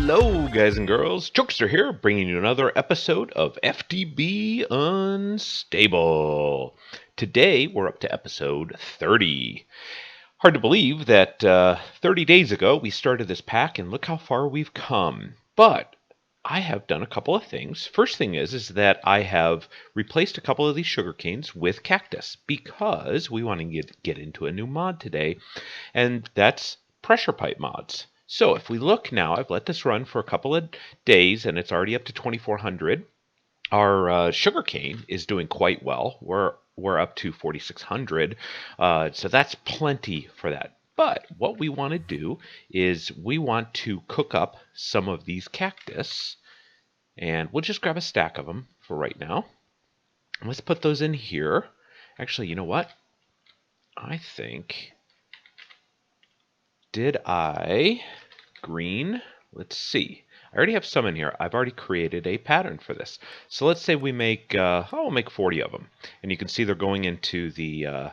Hello, guys and girls. Jokester here, bringing you another episode of FTB Unstable. Today, we're up to episode 30. Hard to believe that 30 days ago, we started this pack, and look how far we've come. But I have done a couple of things. First thing is that I have replaced a couple of these sugar canes with Cactus, because we want to get into a new mod today, and that's pressure pipe mods. So if we look now, I've let this run for a couple of days, and it's already up to 2,400. Our sugarcane is doing quite well. We're up to 4,600, so that's plenty for that. But what we want to do is we want to cook up some of these cactus, and we'll just grab a stack of them for right now. Let's put those in here. Actually, you know what? I think... Did I green? Let's see. I already have some in here. I've already created a pattern for this. So let's say we make, we'll make 40 of them. And you can see they're going into the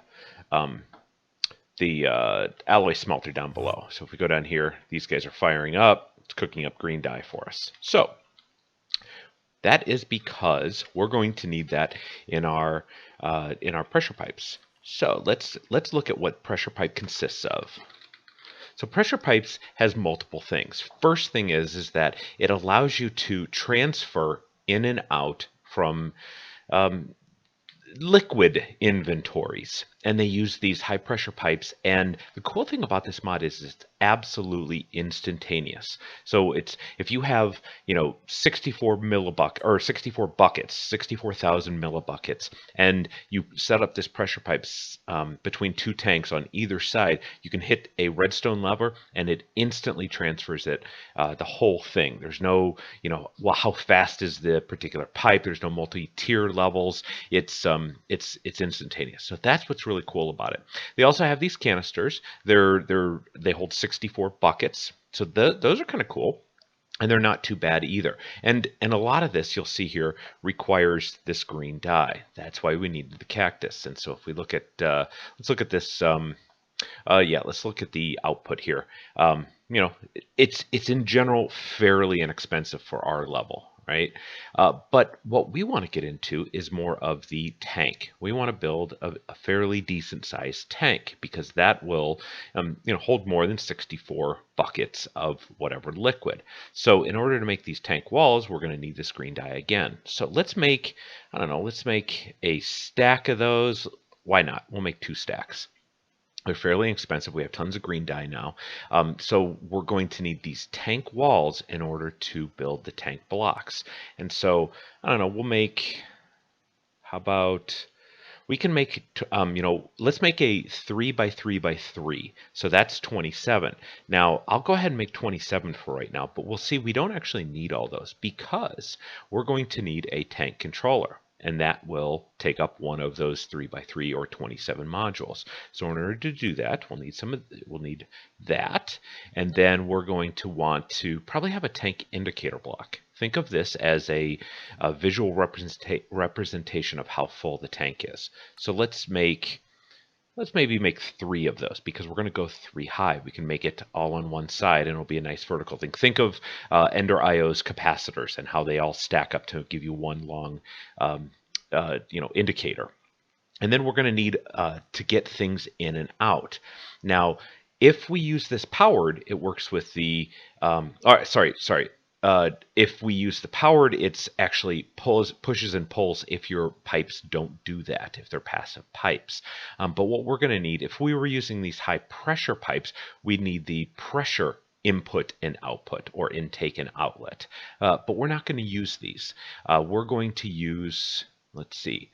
alloy smelter down below. So if we go down here, these guys are firing up. It's cooking up green dye for us. So that is because we're going to need that in our pressure pipes. So let's look at what pressure pipe consists of. So pressure pipes has multiple things. First thing is that it allows you to transfer in and out from liquid inventories, and they use these high pressure pipes. And the cool thing about this mod is it's absolutely instantaneous. So it's, if you have 64 buckets, 64,000 millibuckets, and you set up this pressure pipes between two tanks on either side, you can hit a redstone lever and it instantly transfers it, the whole thing. There's no well, how fast is the particular pipe? There's no multi-tier levels. It's instantaneous. So that's what's really cool about it. They also have these canisters. They hold 64 buckets. So those are kind of cool. And they're not too bad either. And a lot of this you'll see here requires this green dye. That's why we needed the cactus. And so if we look at let's look at this let's look at the output here. It's in general fairly inexpensive for our level, right? But what we want to get into is more of the tank. We want to build a fairly decent sized tank, because that will hold more than 64 buckets of whatever liquid. So in order to make these tank walls, we're going to need this green dye again. So let's make, let's make a stack of those. Why not? We'll make 2 stacks. They're fairly expensive. We have tons of green dye now. So we're going to need these tank walls in order to build the tank blocks. And so, we'll make, how about, we can make, let's make a 3 by 3 by 3. So that's 27. Now, I'll go ahead and make 27 for right now, but we'll see we don't actually need all those, because we're going to need a tank controller. And that will take up one of those 3 by 3 or 27 modules. So in order to do that, we'll need that, and then we're going to want to probably have a tank indicator block. Think of this as a visual representation of how full the tank is. So let's maybe make 3 of those, because we're going to go 3 high. We can make it all on one side, and it'll be a nice vertical thing. Think of Ender IO's capacitors and how they all stack up to give you one long, indicator. And then we're going to need to get things in and out. Now, if we use this powered, it works with the. If we use the powered, it's actually pushes and pulls if your pipes don't do that, if they're passive pipes. But what we're going to need, if we were using these high pressure pipes, we'd need the pressure input and output, or intake and outlet. But we're not going to use these. We're going to use, let's see,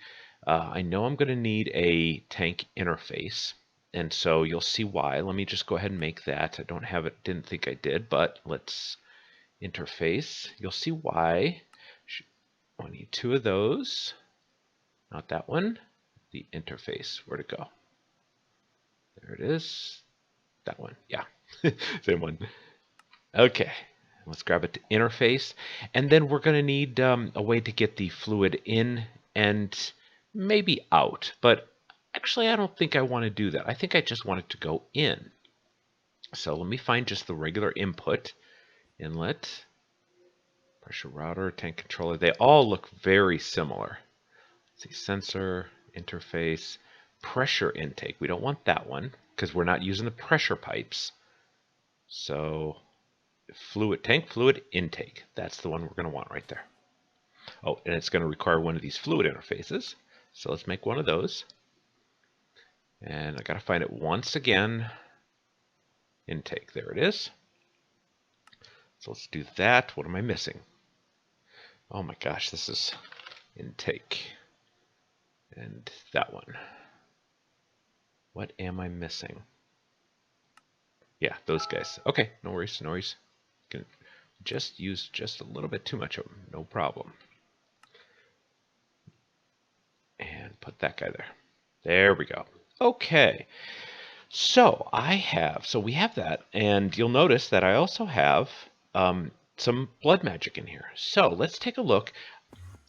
I know I'm going to need a tank interface. And so you'll see why. Let me just go ahead and make that. I don't have it, didn't think I did, but let's interface. You'll see why. I need 2 of those. Not that one. The interface. Where'd it go? There it is. That one. Yeah. Same one. Okay. Let's grab it to interface. And then we're going to need a way to get the fluid in and maybe out. But actually, I don't think I want to do that. I think I just want it to go in. So let me find just the regular input inlet, pressure router, tank controller. They all look very similar. Let's see, sensor, interface, pressure intake. We don't want that one because we're not using the pressure pipes. So tank fluid intake. That's the one we're going to want right there. Oh, and it's going to require one of these fluid interfaces. So let's make one of those. And I got to find it once again. Intake, there it is. So let's do that. What am I missing? Oh my gosh, this is intake. And that one. What am I missing? Yeah, those guys. Okay, no worries, no worries. Can just use just a little bit too much of them, no problem. And put that guy there. There we go. Okay. So we have that, and you'll notice that I also have some blood magic in here. So let's take a look.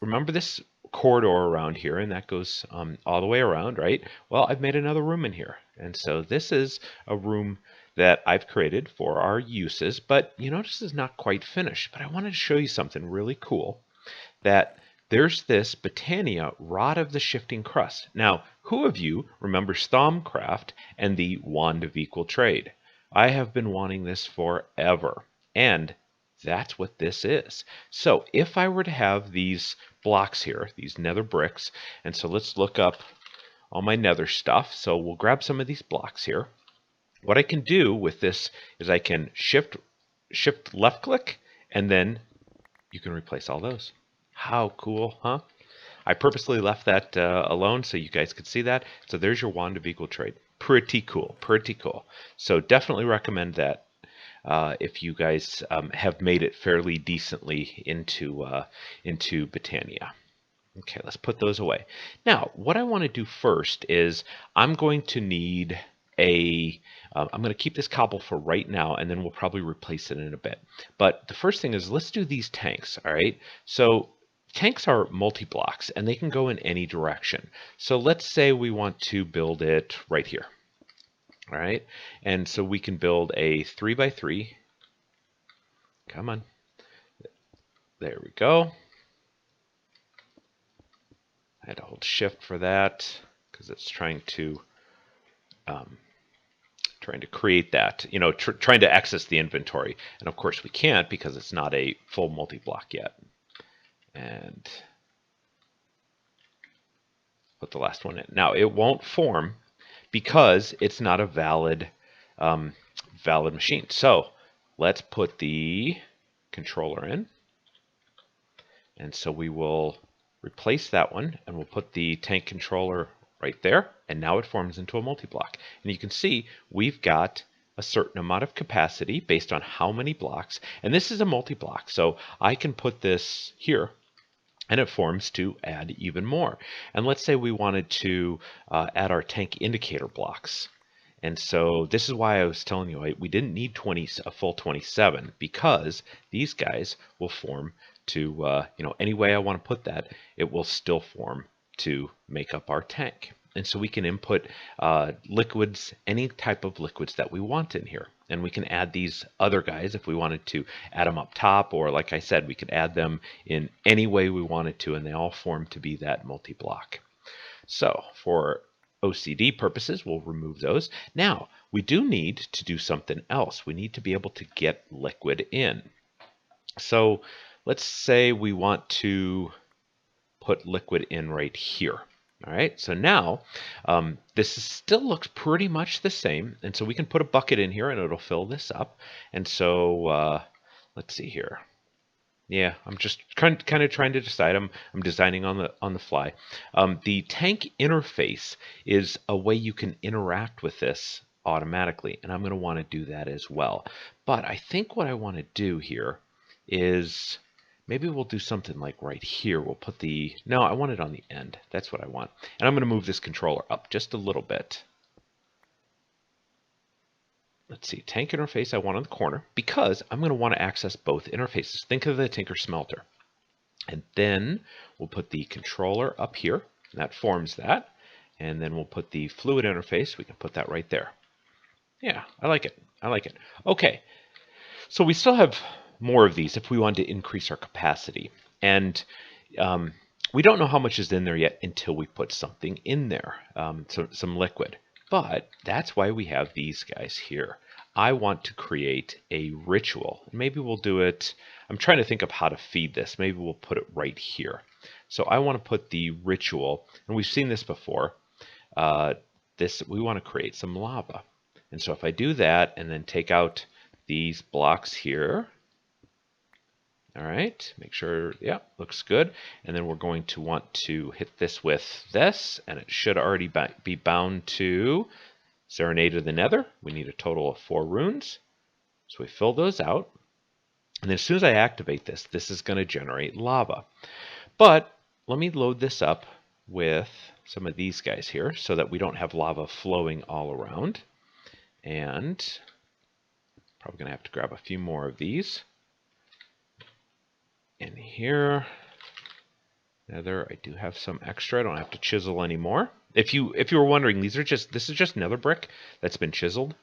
Remember this corridor around here, and that goes all the way around, right? Well, I've made another room in here, and so this is a room that I've created for our uses, but you notice it's not quite finished. But I wanted to show you something really cool, that there's this Britannia Rod of the Shifting Crust. Now, who of you remembers Thaumcraft and the Wand of Equal Trade? I have been wanting this forever, and that's what this is. So if I were to have these blocks here, these nether bricks, and so let's look up all my nether stuff. So we'll grab some of these blocks here. What I can do with this is I can shift left click, and then you can replace all those. How cool, huh? I purposely left that alone so you guys could see that. So there's your Wand of Equal Trade. Pretty cool, pretty cool. So definitely recommend that if you guys have made it fairly decently into Britannia. Okay, let's put those away. Now, what I want to do first is I'm going to need I'm going to keep this cobble for right now, and then we'll probably replace it in a bit. But the first thing is let's do these tanks, all right? So tanks are multi-blocks, and they can go in any direction. So let's say we want to build it right here, all right? And so we can build a 3x3. Come on. There we go. I had to hold shift for that because it's trying to create that, you know, trying to access the inventory. And of course we can't because it's not a full multi-block yet. And put the last one in. Now it won't form because it's not a valid machine. So let's put the controller in. And so we will replace that one, and we'll put the tank controller right there, and now it forms into a multi-block. And you can see we've got a certain amount of capacity based on how many blocks, and this is a multi-block, so I can put this here, and it forms to add even more. And let's say we wanted to add our tank indicator blocks. And so this is why I was telling you we didn't need a full 27, because these guys will form to, any way I want to put that, it will still form to make up our tank. And so we can input liquids, any type of liquids that we want in here. And we can add these other guys if we wanted to add them up top, or like I said, we could add them in any way we wanted to, and they all form to be that multi-block. So for OCD purposes, we'll remove those. Now, we do need to do something else. We need to be able to get liquid in. So let's say we want to put liquid in right here. All right, so now this still looks pretty much the same, and so we can put a bucket in here and it'll fill this up. And so let's see here. Yeah, I'm just kind of trying to decide. I'm designing on the fly. The tank interface is a way you can interact with this automatically, and I'm going to want to do that as well. But I think what I want to do here is maybe we'll do something like right here. We'll put no, I want it on the end. That's what I want. And I'm going to move this controller up just a little bit. Let's see, tank interface I want on the corner because I'm going to want to access both interfaces. Think of the Tinker Smelter. And then we'll put the controller up here, and that forms that. And then we'll put the fluid interface. We can put that right there. Yeah, I like it. I like it. Okay, so we still have more of these if we wanted to increase our capacity. And we don't know how much is in there yet until we put something in there, some liquid. But that's why we have these guys here. I want to create a ritual. Maybe we'll do it, I'm trying to think of how to feed this. Maybe we'll put it right here. So I want to put the ritual, and we've seen this before. We want to create some lava. And so if I do that and then take out these blocks here, all right, make sure, yeah, looks good. And then we're going to want to hit this with this, and it should already be bound to Serenade of the Nether. We need a total of 4 runes. So we fill those out. And then as soon as I activate this, this is going to generate lava. But let me load this up with some of these guys here so that we don't have lava flowing all around. And probably going to have to grab a few more of these. In here, Nether, I do have some extra. I don't have to chisel anymore. If you were wondering, this is just nether brick that's been chiseled.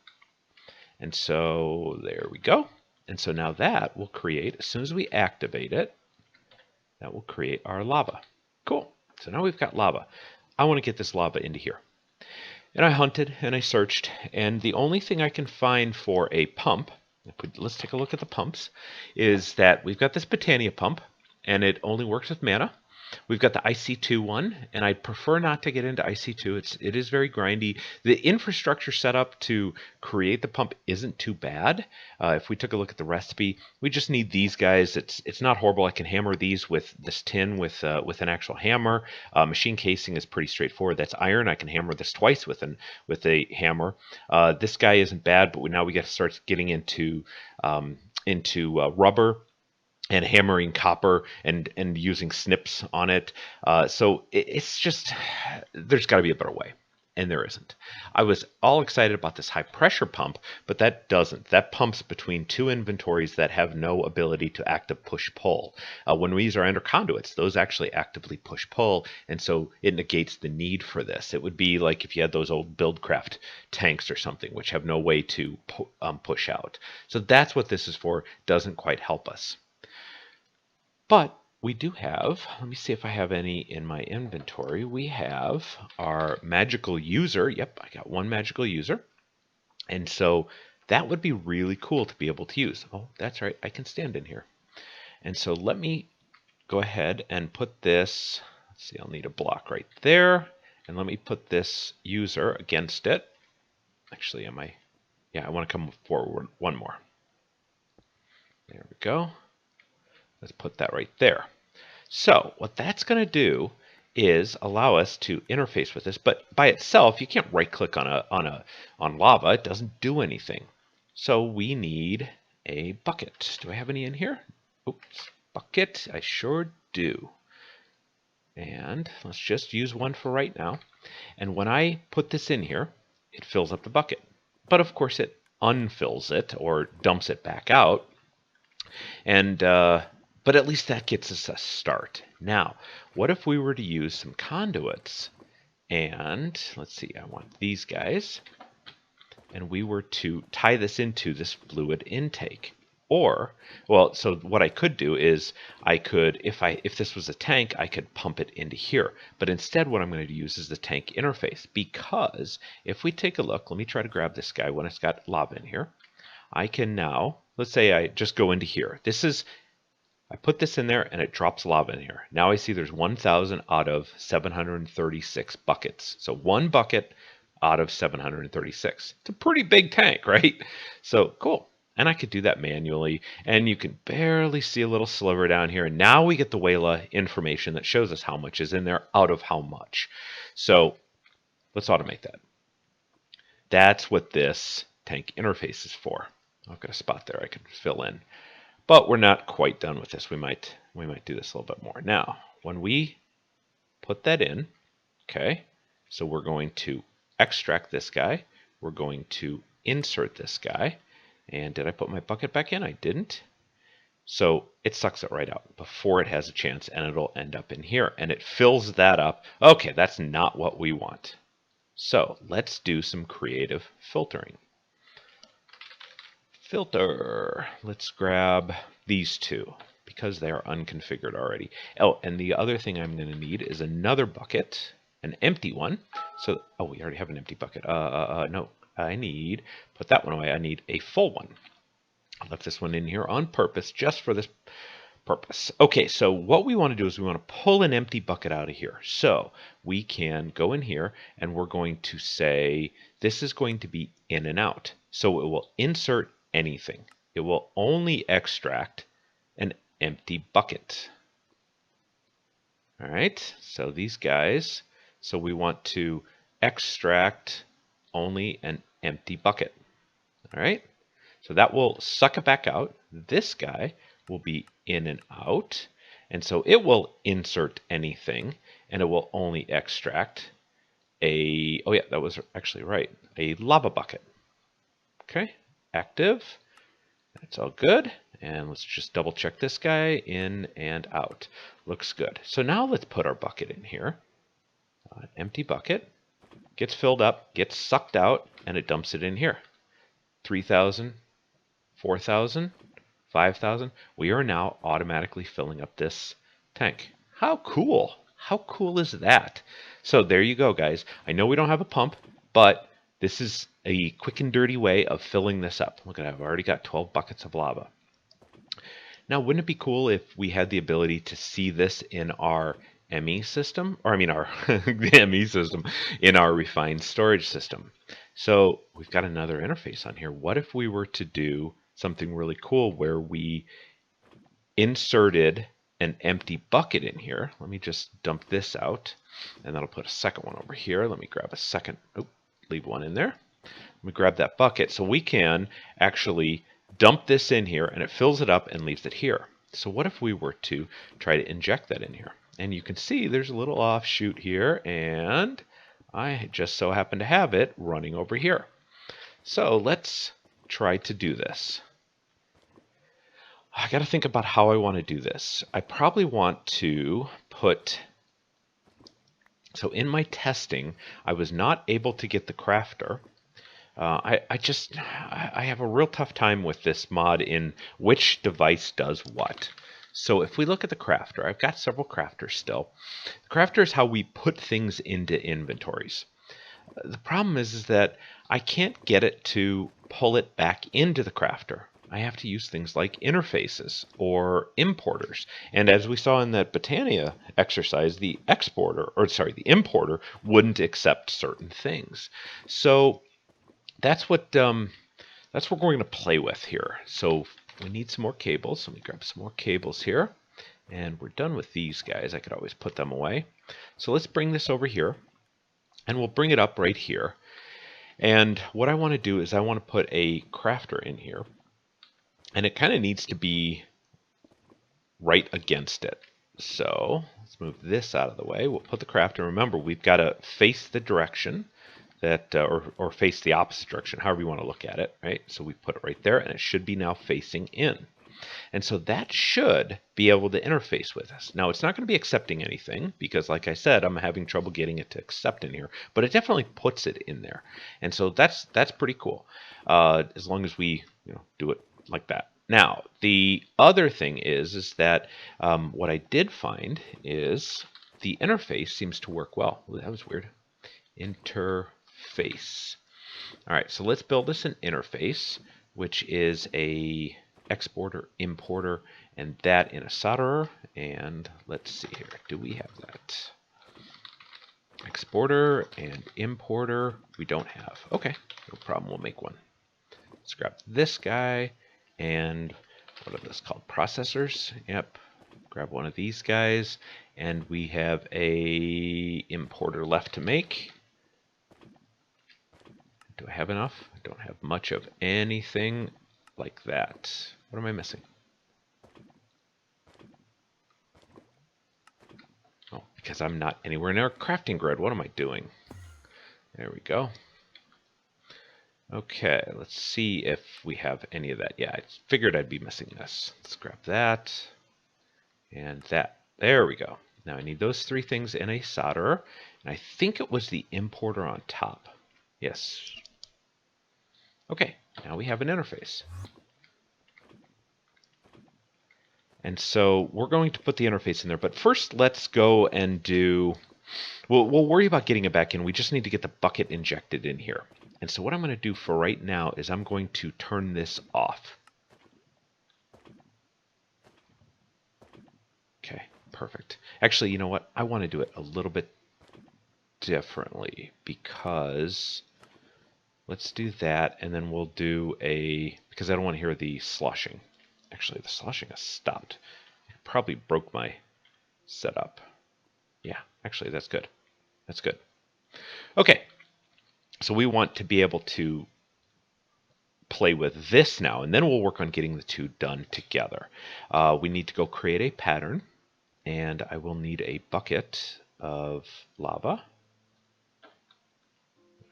And so there we go. And so now that will create, as soon as we activate it, that will create our lava. Cool. So now we've got lava. I want to get this lava into here. And I hunted and I searched, and the only thing I can find for a pump, let's take a look at the pumps, is that we've got this Botania pump, and it only works with mana. We've got the IC2 one, and I'd prefer not to get into IC2. It is very grindy. The infrastructure setup to create the pump isn't too bad. If we took a look at the recipe, we just need these guys. It's not horrible. I can hammer these with this tin with an actual hammer. Machine casing is pretty straightforward. That's iron. I can hammer this twice with a hammer. This guy isn't bad, but now we got to start getting into rubber and hammering copper and using snips on it. So it's just, there's got to be a better way, and there isn't. I was all excited about this high pressure pump, but that doesn't. That pumps between 2 inventories that have no ability to active push-pull. When we use our ender conduits, those actually actively push-pull, and so it negates the need for this. It would be like if you had those old Buildcraft tanks or something, which have no way to push out. So that's what this is for. Doesn't quite help us. But we do have, let me see if I have any in my inventory. We have our magical user. Yep, I got 1 magical user. And so that would be really cool to be able to use. Oh, that's right, I can stand in here. And so let me go ahead and put this, let's see, I'll need a block right there. And let me put this user against it. Actually, I want to come forward 1 more. There we go. Let's put that right there. So what that's going to do is allow us to interface with this, but by itself, you can't right-click on lava. It doesn't do anything. So we need a bucket. Do I have any in here? Oops, bucket. I sure do. And let's just use 1 for right now. And when I put this in here, it fills up the bucket. But of course, it unfills it or dumps it back out. And but at least that gets us a start. Now, what if we were to use some conduits? And let's see, I want these guys. And we were to tie this into this fluid intake. Or, well, so what I could do is I could, if this was a tank, I could pump it into here. But instead, what I'm going to use is the tank interface. Because if we take a look, let me try to grab this guy when it's got lava in here. I can now, let's say I just go into here. I put this in there and it drops lava in here. Now I see there's 1,000 out of 736 buckets. So 1 bucket out of 736. It's a pretty big tank, right? So cool. And I could do that manually, and you can barely see a little sliver down here. And now we get the Wayla information that shows us how much is in there out of how much. So let's automate that. That's what this tank interface is for. I've got a spot there I can fill in. But we're not quite done with this. We might do this a little bit more. Now, when we put that in, okay, so we're going to extract this guy. We're going to insert this guy. And did I put my bucket back in? I didn't. So it sucks it right out before it has a chance, and it'll end up in here. And it fills that up. Okay, that's not what we want. So let's do some creative filtering. Filter. Let's grab these two because they are unconfigured already. Oh, and the other thing I'm going to need is another bucket, an empty one. So, oh, we already have an empty bucket. No, put that one away. I need a full one. I left this one in here on purpose, just for this purpose. Okay, so what we want to do is we want to pull an empty bucket out of here. So we can go in here and we're going to say this is going to be in and out. So it will insert anything. It will only extract an empty bucket. All right, so these guys, so we want to extract only an empty bucket. All right, so that will suck it back out. This guy will be in and out, and so it will insert anything, and it will only extract a, oh yeah, that was actually right, a lava bucket. Okay, active. That's all good. And let's just double check this guy, in and out. Looks good. So now let's put our bucket in here. An empty bucket gets filled up, gets sucked out, and it dumps it in here. 3,000, 4,000, 5,000. We are now automatically filling up this tank. How cool! How cool is that? So there you go, guys. I know we don't have a pump, but this is a quick and dirty way of filling this up. Look at that, I've already got 12 buckets of lava. Now, wouldn't it be cool if we had the ability to see this in our ME system, or I mean our ME system, in our refined storage system? So we've got another interface on here. What if we were to do something really cool where we inserted an empty bucket in here? Let me just dump this out, and that'll put a second one over here. Let me grab a second, leave one in there. Let me grab that bucket. So we can actually dump this in here, and it fills it up and leaves it here. So what if we were to try to inject that in here? And you can see there's a little offshoot here, and I just so happen to have it running over here. So let's try to do this. I got to think about how I want to do this. I probably want to put, so in my testing, I was not able to get the crafter. I have a real tough time with this mod in which device does what. So if we look at the crafter, I've got several crafters still. The crafter is how we put things into inventories. The problem is that I can't get it to pull it back into the crafter. I have to use things like interfaces or importers. And as we saw in that Botania exercise, the importer wouldn't accept certain things. So that's what we're going to play with here. So we need some more cables. So let me grab some more cables here. And we're done with these guys. I could always put them away. So let's bring this over here. And we'll bring it up right here. And what I want to do is I want to put a crafter in here. And it kind of needs to be right against it. So let's move this out of the way. We'll put the crafter. Remember, we've got to face the direction that, or face the opposite direction, however you want to look at it, right? So we put it right there, and it should be now facing in. And so that should be able to interface with us. Now, it's not going to be accepting anything because, like I said, I'm having trouble getting it to accept in here, but it definitely puts it in there. And so that's pretty cool, as long as we do it like that. Now, the other thing is that what I did find is the interface seems to work well. Ooh, that was weird. Interface. All right, so let's build this an interface, which is a exporter, importer, and that in a solderer. And let's see here. Do we have that? Exporter and importer we don't have. Okay, no problem. We'll make one. Let's grab this guy. And what are those called? Processors. Yep. Grab one of these guys. And we have a importer left to make. Do I have enough? I don't have much of anything like that. What am I missing? Oh, because I'm not anywhere near a crafting grid. What am I doing? There we go. Okay, let's see if we have any of that. Yeah, I figured I'd be missing this. Let's grab that and that. There we go. Now I need those three things in a solderer, and I think it was the importer on top. Yes. Okay, now we have an interface. And so we're going to put the interface in there. But first, let's go and do, we'll worry about getting it back in. We just need to get the bucket injected in here. And so what I'm going to do for right now is I'm going to turn this off. Okay, perfect. Actually, you know what? I want to do it a little bit differently because let's do that, and then we'll do because I don't want to hear the sloshing. Actually, the sloshing has stopped. It probably broke my setup. Yeah, actually, that's good. That's good. Okay, so we want to be able to play with this now, and then we'll work on getting the two done together. We need to go create a pattern, and I will need a bucket of lava.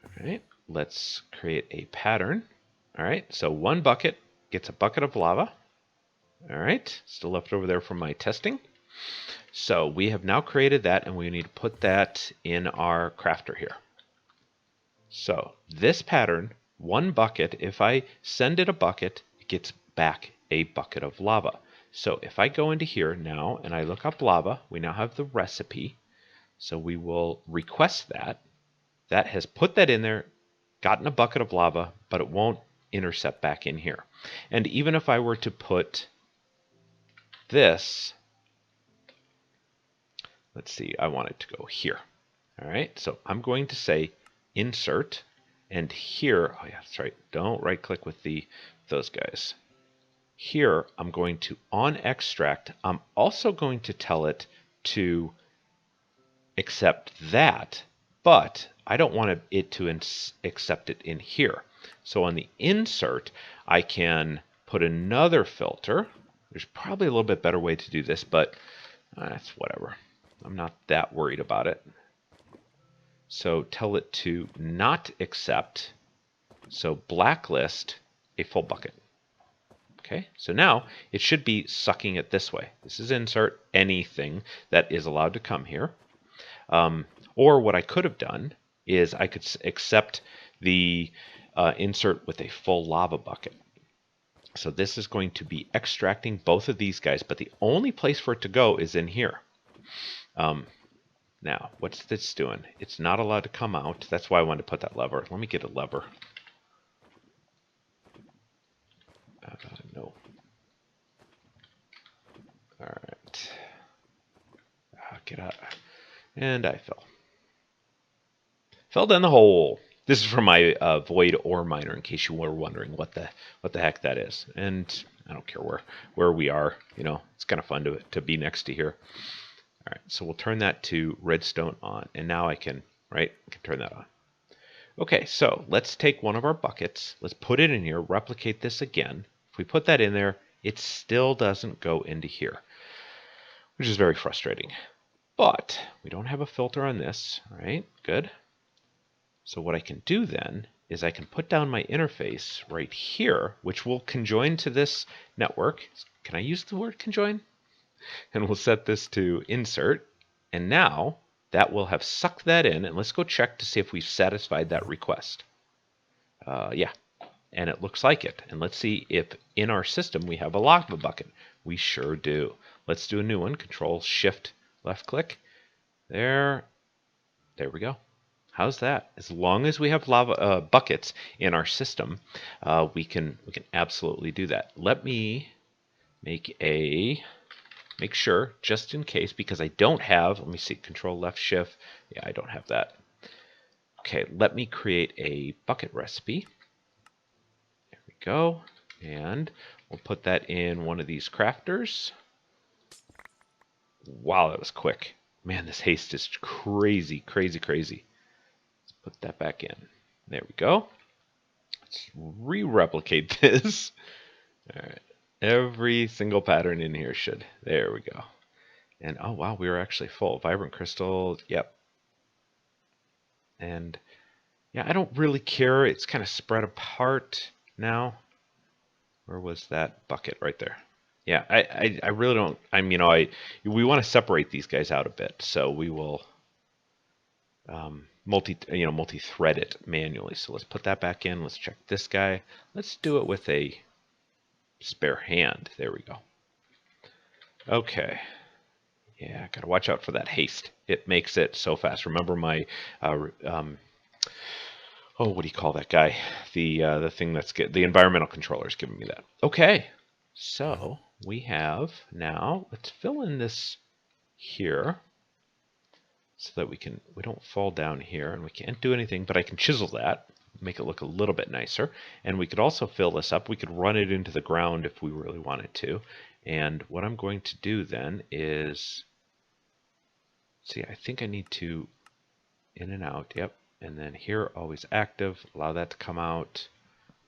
All right, let's create a pattern. All right, so one bucket gets a bucket of lava. All right, still left over there from my testing. So we have now created that, and we need to put that in our crafter here. So this pattern, one bucket, if I send it a bucket, it gets back a bucket of lava. So if I go into here now and I look up lava, we now have the recipe. So we will request that. That has put that in there, gotten a bucket of lava, but it won't intercept back in here. And even if I were to put this, let's see, I want it to go here. All right, so I'm going to say insert, and here, oh yeah, that's right, don't right click with those guys. Here, I'm going to on extract. I'm also going to tell it to accept that, but I don't want it to accept it in here. So on the insert, I can put another filter. There's probably a little bit better way to do this, but that's whatever. I'm not that worried about it. So tell it to not accept. So blacklist a full bucket. Okay, so now it should be sucking it this way. This is insert anything that is allowed to come here. Or what I could have done is I could accept the insert with a full lava bucket. So this is going to be extracting both of these guys, but the only place for it to go is in here. Now, what's this doing? It's not allowed to come out. That's why I wanted to put that lever. Let me get a lever. No. All right. Get out. And I fell. Fell down the hole. This is from my void ore miner, in case you were wondering what the heck that is. And I don't care where we are. You know, it's kind of fun to be next to here. All right, so we'll turn that to redstone on, and now I can turn that on. Okay, so let's take one of our buckets. Let's put it in here. Replicate this again. If we put that in there, it still doesn't go into here, which is very frustrating. But we don't have a filter on this, right? Good. So what I can do then is I can put down my interface right here, which will conjoin to this network. Can I use the word conjoin? And we'll set this to insert. And now that will have sucked that in. And let's go check to see if we've satisfied that request. Yeah, and it looks like it. And let's see if in our system we have a lava bucket. We sure do. Let's do a new one. Control Shift left click. There we go. How's that? As long as we have lava buckets in our system, we can absolutely do that. Let me make sure, just in case, because I don't have, let me see, Control Left Shift. Yeah, I don't have that. Okay, let me create a bucket recipe. There we go. And we'll put that in one of these crafters. Wow, that was quick. Man, this haste is crazy, crazy, crazy. Let's put that back in. There we go. Let's re-replicate this. All right. Every single pattern in here should. There we go. And oh wow, we were actually full. Vibrant crystal, yep. And yeah, I don't really care. It's kind of spread apart now. Where was that bucket? Right there. Yeah, I really don't. We want to separate these guys out a bit, so we will multi-thread it manually. So let's put that back in. Let's check this guy. Let's do it with a spare hand. There we go. Okay. Yeah, gotta watch out for that haste. It makes it so fast. Remember my, oh, what do you call that guy? The thing that's the environmental controller is giving me that. Okay, so we have now. Let's fill in this here so that we don't fall down here, and we can't do anything, but I can chisel that, make it look a little bit nicer. And we could also fill this up. We could run it into the ground if we really wanted to. And what I'm going to do then is, see, I think I need to in and out, yep. And then here, always active, allow that to come out.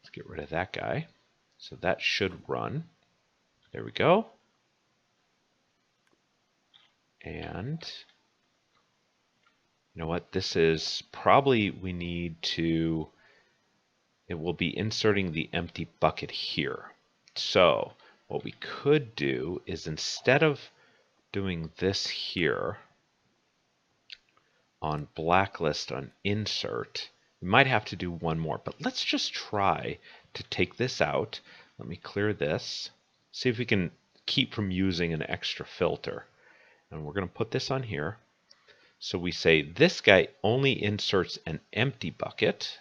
Let's get rid of that guy. So that should run. There we go. And you know what? This is probably, we need to, it will be inserting the empty bucket here. So what we could do is, instead of doing this here on blacklist on insert, we might have to do one more, but let's just try to take this out. Let me clear this. See if we can keep from using an extra filter. And we're going to put this on here. So we say this guy only inserts an empty bucket.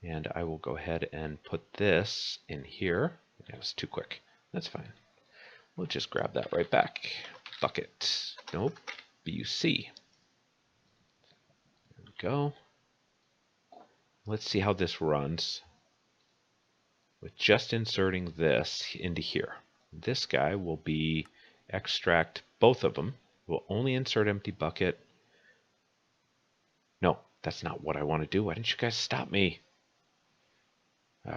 And I will go ahead and put this in here. That was too quick. That's fine. We'll just grab that right back. Bucket. Nope. BUC. There we go. Let's see how this runs with just inserting this into here. This guy will be extract both of them. We'll only insert empty bucket. No, that's not what I want to do. Why didn't you guys stop me? All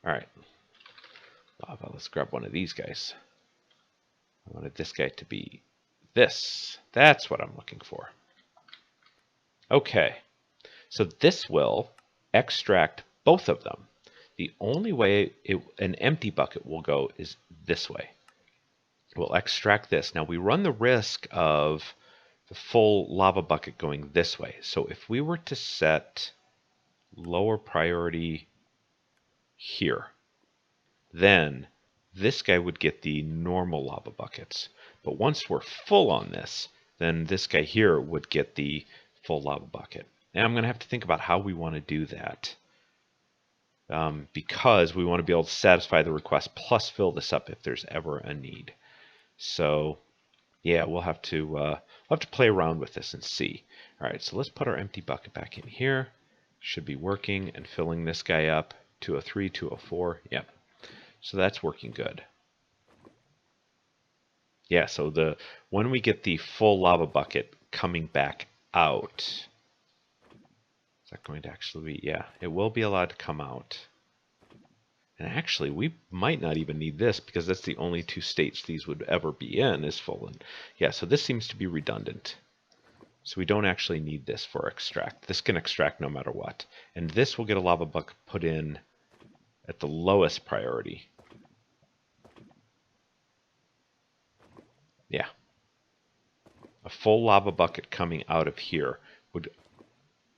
right. Lava, let's grab one of these guys. I wanted this guy to be this. That's what I'm looking for. Okay. So this will extract both of them. The only way an empty bucket will go is this way. We'll extract this. Now we run the risk of the full lava bucket going this way. So if we were to set lower priority here, then this guy would get the normal lava buckets. But once we're full on this, then this guy here would get the full lava bucket. And I'm going to have to think about how we want to do that, because we want to be able to satisfy the request plus fill this up if there's ever a need. So yeah, we'll have to play around with this and see. All right, so let's put our empty bucket back in here. Should be working and filling this guy up. 203, 204. Yep. So that's working good. Yeah, so when we get the full lava bucket coming back out, is that going to actually be, yeah, it will be allowed to come out. And actually, we might not even need this, because that's the only two states these would ever be in, is full. And yeah, so this seems to be redundant. So we don't actually need this for extract. This can extract no matter what. And this will get a lava bucket put in at the lowest priority. Yeah. A full lava bucket coming out of here would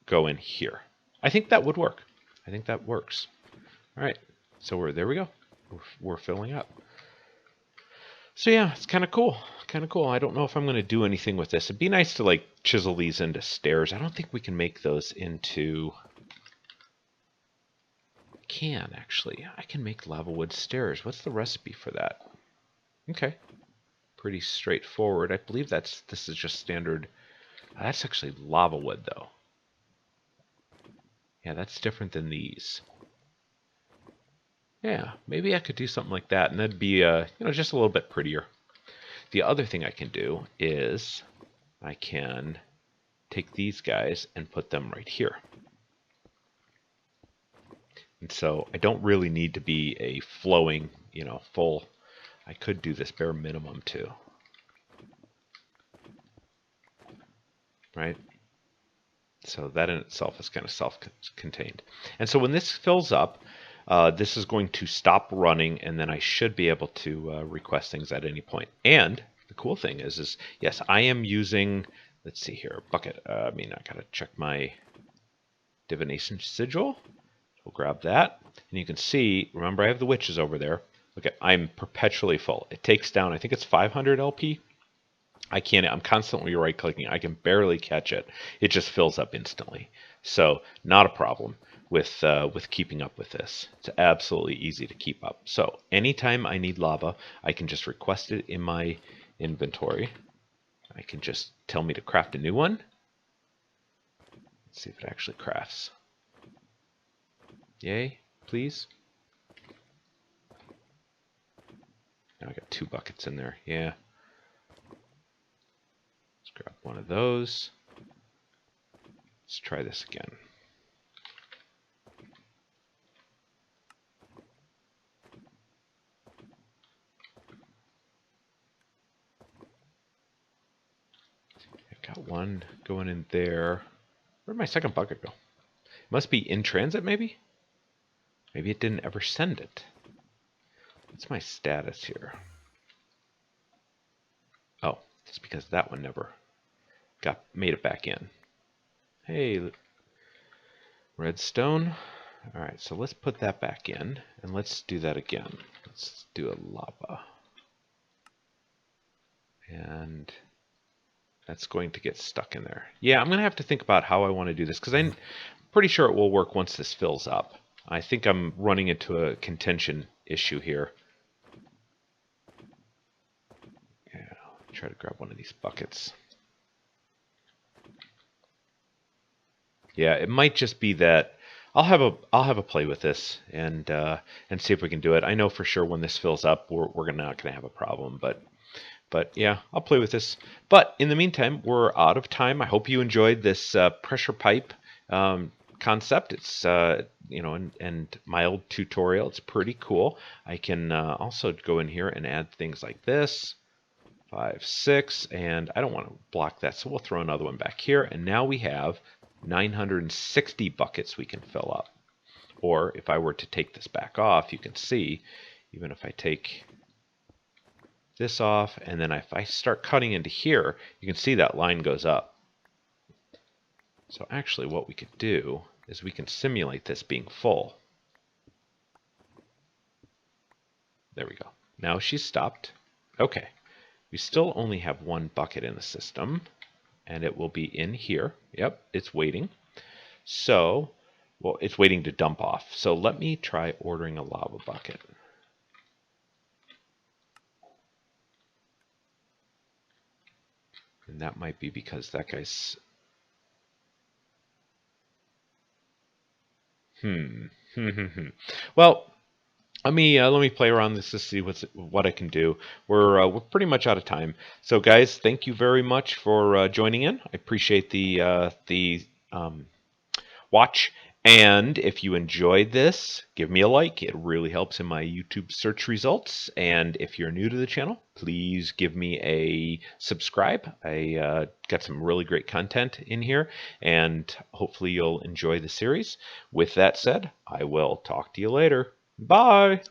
go in here. I think that would work. I think that works. All right. So there we go. We're filling up. So yeah, it's kind of cool. Kind of cool. I don't know if I'm going to do anything with this. It'd be nice to like chisel these into stairs. I don't think we can make those into... Can actually. I can make lava wood stairs. What's the recipe for that? Okay. Pretty straightforward. I believe this is just standard. That's actually lava wood though. Yeah, that's different than these. Yeah, maybe I could do something like that, and that'd be just a little bit prettier. The other thing I can do is I can take these guys and put them right here. And so I don't really need to be a flowing, full. I could do this bare minimum too. Right? So that in itself is kind of self-contained. And so when this fills up, this is going to stop running, and then I should be able to request things at any point. And the cool thing is yes, I am using, let's see here, bucket. I got to check my divination sigil. We'll grab that. And you can see, remember I have the witches over there. Okay, I'm perpetually full. It takes down, I think it's 500 LP. I'm constantly right clicking. I can barely catch it. It just fills up instantly. So not a problem with keeping up with this. It's absolutely easy to keep up. So anytime I need lava, I can just request it in my inventory. I can just tell me to craft a new one. Let's see if it actually crafts. Yay, please. Now I got 2 buckets in there. Yeah. Let's grab one of those. Let's try this again. I got one going in there. Where'd my second bucket go? It must be in transit, maybe? Maybe it didn't ever send it. What's my status here? Oh, it's because that one never made it back in. Hey, redstone. All right, so let's put that back in, and let's do that again. Let's do a lava. And that's going to get stuck in there. Yeah, I'm going to have to think about how I want to do this, because I'm pretty sure it will work once this fills up. I think I'm running into a contention issue here. Yeah, I'll try to grab one of these buckets. Yeah, it might just be that I'll have a play with this and see if we can do it. I know for sure when this fills up, we're not going to have a problem, but yeah, I'll play with this. But in the meantime, we're out of time. I hope you enjoyed this pressure pipe concept. It's and my old tutorial. It's pretty cool. I can also go in here and add things like this. 5, 6, and I don't want to block that, so we'll throw another one back here. And now we have 960 buckets we can fill up. Or if I were to take this back off, you can see, even if I take this off, and then if I start cutting into here, you can see that line goes up. So actually what we could do is we can simulate this being full. There we go. Now she's stopped. Okay. We still only have 1 bucket in the system, and it will be in here. Yep, it's waiting. So, well, it's waiting to dump off. So let me try ordering a lava bucket. And that might be because that guy's... Well, let me play around this to see what I can do. We're pretty much out of time. So guys, thank you very much for joining in. I appreciate the watch. And if you enjoyed this, give me a like. It really helps in my YouTube search results. And if you're new to the channel, please give me a subscribe. I got some really great content in here, and hopefully you'll enjoy the series. With that said, I will talk to you later. Bye.